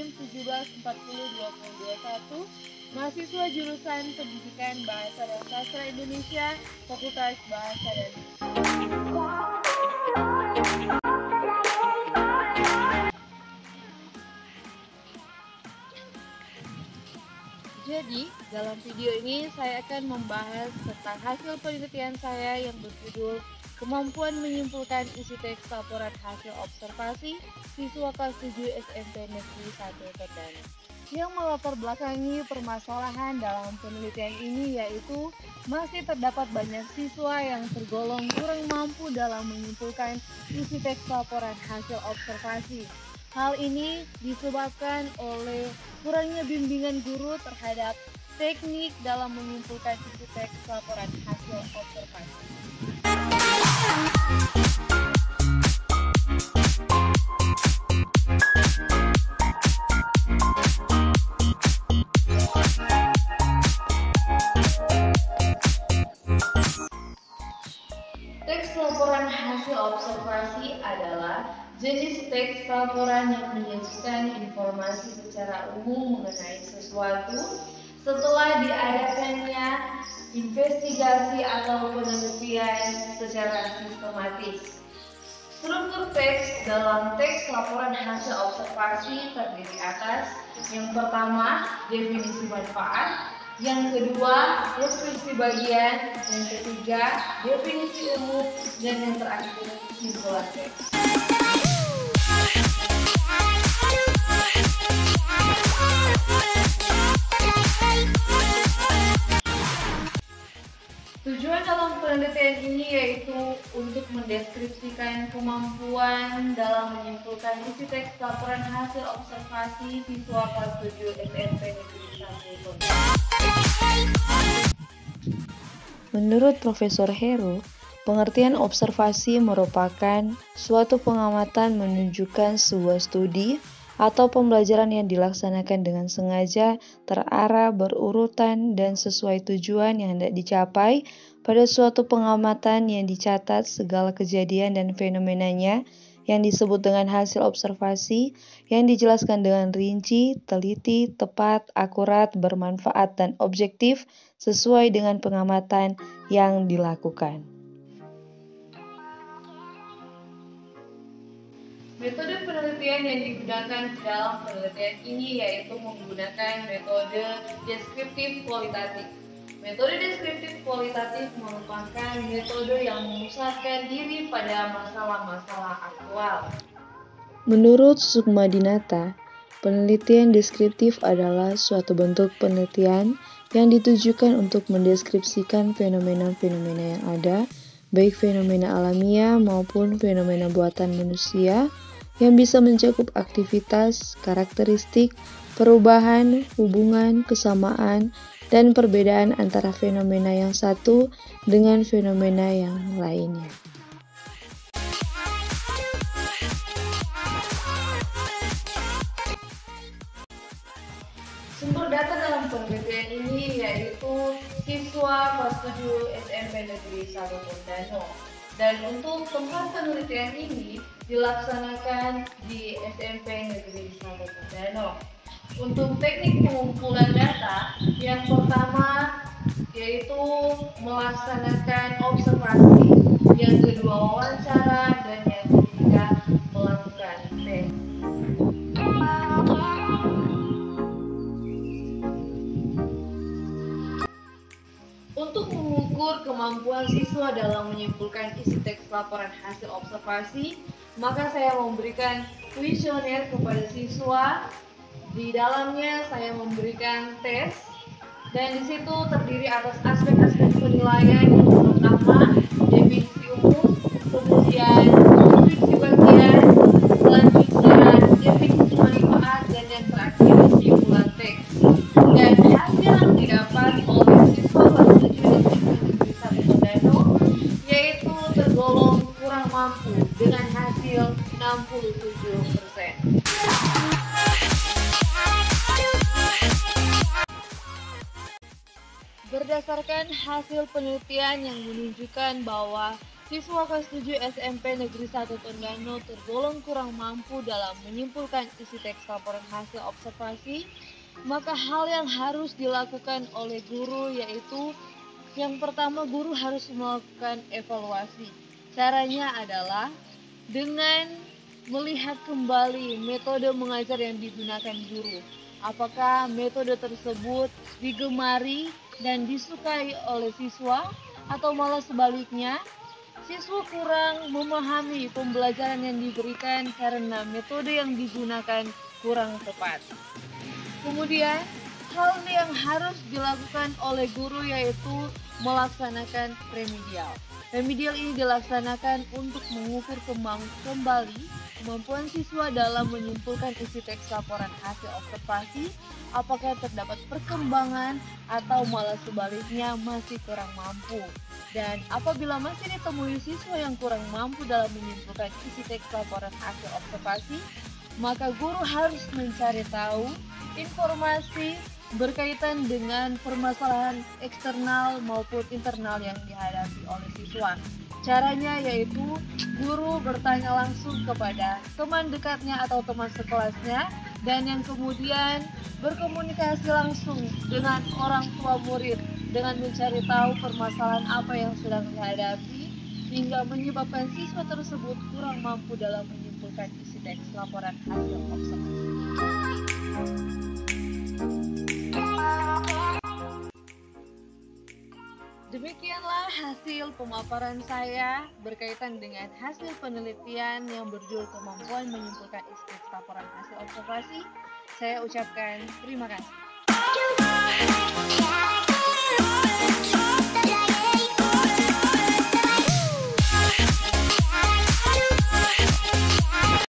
tahun 1740-2021, mahasiswa jurusan Pendidikan Bahasa dan Sastra Indonesia, Fakultas Bahasa dan Jadi, dalam video ini saya akan membahas tentang hasil penelitian saya yang berjudul Kemampuan Menyimpulkan Isi Teks Laporan Hasil Observasi Siswa Kelas 7 SMP Negeri 1 Tondano. Yang melatar belakangi permasalahan dalam penelitian ini yaitu masih terdapat banyak siswa yang tergolong kurang mampu dalam menyimpulkan isi teks laporan hasil observasi. Hal ini disebabkan oleh kurangnya bimbingan guru terhadap teknik dalam menyimpulkan isi teks laporan hasil observasi. Teks laporan hasil observasi adalah jenis teks laporan yang menyajikan informasi secara umum mengenai sesuatu setelah diadakannya investigasi atau penelitian secara sistematis. Struktur teks dalam teks laporan hasil observasi terdiri atas: yang pertama, definisi manfaat; yang kedua, deskripsi bagian; yang ketiga, definisi umum; dan yang terakhir, kesimpulan teks. Tujuan dalam penelitian ini yaitu untuk mendeskripsikan kemampuan dalam menyimpulkan isi teks laporan hasil observasi siswa kelas 7 SMP Negeri 1 Tondano. Menurut Profesor Heru, pengertian observasi merupakan suatu pengamatan menunjukkan sebuah studi atau pembelajaran yang dilaksanakan dengan sengaja, terarah, berurutan, dan sesuai tujuan yang hendak dicapai. Pada suatu pengamatan yang dicatat segala kejadian dan fenomenanya yang disebut dengan hasil observasi, yang dijelaskan dengan rinci, teliti, tepat, akurat, bermanfaat, dan objektif sesuai dengan pengamatan yang dilakukan. Metode penelitian yang digunakan dalam penelitian ini yaitu menggunakan metode deskriptif kualitatif. Metode deskriptif kualitatif merupakan metode yang memusatkan diri pada masalah-masalah aktual. Menurut Sukmadinata, penelitian deskriptif adalah suatu bentuk penelitian yang ditujukan untuk mendeskripsikan fenomena-fenomena yang ada, baik fenomena alamiah maupun fenomena buatan manusia, yang bisa mencakup aktivitas, karakteristik, perubahan, hubungan, kesamaan, dan perbedaan antara fenomena yang satu dengan fenomena yang lainnya. Sumber data dalam penelitian ini yaitu siswa kelas 7 SMP Negeri 1 Tondano. Dan untuk tempat penelitian ini dilaksanakan di SMP Negeri 1 Tondano. Untuk teknik pengumpulan data, yang pertama yaitu melaksanakan observasi, yang kedua wawancara, dan yang ketiga melakukan tes. Untuk mengukur kemampuan siswa dalam menyimpulkan isi teks laporan hasil observasi, maka saya memberikan kuesioner kepada siswa. Di dalamnya saya memberikan tes, dan di situ terdiri atas aspek-aspek penilaian. Yang pertama, definisi umum, kemudian deskripsi bagian, selanjutnya definisi manfaat, dan yang terakhir kesimpulan teks. Dan hasil yang didapat oleh siswa kelas 7 SMP Negeri 1 Tondano yaitu tergolong kurang mampu dengan hasil 67%. Berdasarkan hasil penelitian yang menunjukkan bahwa Siswa kelas 7 SMP Negeri 1 Tondano tergolong kurang mampu dalam menyimpulkan isi teks laporan hasil observasi, maka hal yang harus dilakukan oleh guru yaitu yang pertama, guru harus melakukan evaluasi. Caranya adalah dengan melihat kembali metode mengajar yang digunakan guru. Apakah metode tersebut digemari dan disukai oleh siswa atau malah sebaliknya? Siswa kurang memahami pembelajaran yang diberikan karena metode yang digunakan kurang tepat. Kemudian, hal yang harus dilakukan oleh guru yaitu melaksanakan remedial. Remedial ini dilaksanakan untuk mengukur kembali kemampuan siswa dalam menyimpulkan isi teks laporan hasil observasi, apakah terdapat perkembangan atau malah sebaliknya masih kurang mampu. Dan apabila masih ditemui siswa yang kurang mampu dalam menyimpulkan isi teks laporan hasil observasi, maka guru harus mencari tahu informasi berkaitan dengan permasalahan eksternal maupun internal yang dihadapi oleh siswa. Caranya yaitu guru bertanya langsung kepada teman dekatnya atau teman sekelasnya, dan yang kemudian berkomunikasi langsung dengan orang tua murid dengan mencari tahu permasalahan apa yang sedang dihadapi hingga menyebabkan siswa tersebut kurang mampu dalam menyimpulkan isi teks laporan hasil observasi. Demikianlah hasil pemaparan saya berkaitan dengan hasil penelitian yang berjudul kemampuan menyimpulkan isi teks laporan hasil observasi. Saya ucapkan terima kasih.